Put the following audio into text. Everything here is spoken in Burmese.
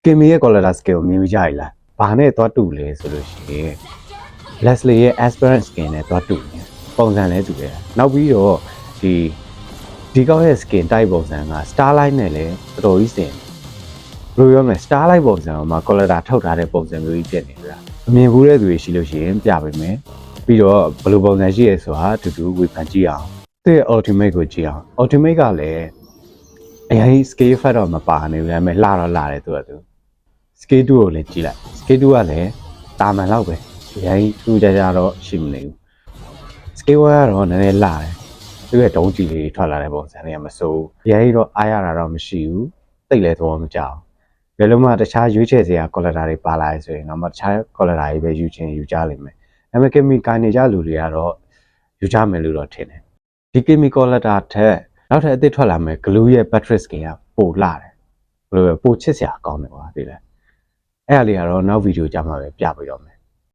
Kimi ရဲ့ color scale မြင်ကြရလားဘာနဲ့သွားတူလဲဆိုလို့ရှိရင် Leslie ရဲ့ aspirant skin နဲ့သွားတူနေပုံစံလဲတူတယ်နောက်ပြီးတော့ဒီကောက်ရဲ့ skin type ပုံစံက starlight နဲ့လည်းတော်တော်ကြီးစင်ဘယ်လိုပြောမလဲ starlight ပုံစံမှာ color ထုတ်ထားတဲ့ပုံစံမျိုးကြီးဖြစ်နေလားအမြင်ဘူးတဲ့သူတွေရှိလို့ရှိရင်ပြပေးမယ်ပြီးတော့ဘယ်လိုပုံစံရှိရဲဆိုတာအတူတူဝေဖန်ကြည့်အောင်သူ့ရဲ့ ultimate ကိုကြည့်အောင် ultimate ကလည်းအရင် scale effect တော့မပါနေဘူးဒါပေမဲ့လှတော့လှတယ်သူကသူ scale 2ကိုလည်းကြည့်လိုက် scale 2ကလည်းတာမန်လောက်ပဲအရင်ထူးခြားခြားတော့ရှိမနေဘူး scale 1ကတော့နည်းနည်းလှတယ်သူ့ရဲ့တုံးကြီးလေးထွက်လာတဲ့ပုံစံတွေကမစိုးဘူးအရင်တော့အားရတာတော့မရှိဘူးတိတ်လည်းသဘောမကျအောင်ဘယ်လိုမှတခြားရွေးချယ်စရာ color တွေပါလာဆိုရင်တော့တခြား color တွေပဲယူချင်ယူကြလိမ့်မယ်ဒါပေမဲ့ chemical နေကြလူတွေကတော့ယူကြမယ်လို့တော့ထင်တယ်ဒီ chemical color ထက်နောက်ထပ်အသစ်ထွက်လာမယ် glue ရဲ့ battery skin ကပိုလှတယ်ဘယ်လိုပဲပိုချစ်စရာကောင်းတယ်ကွာသိလားအဲ့ဒါလေးကတော့နောက်ဗီဒီယိုကြမှာပဲပြပေးတော့မယ်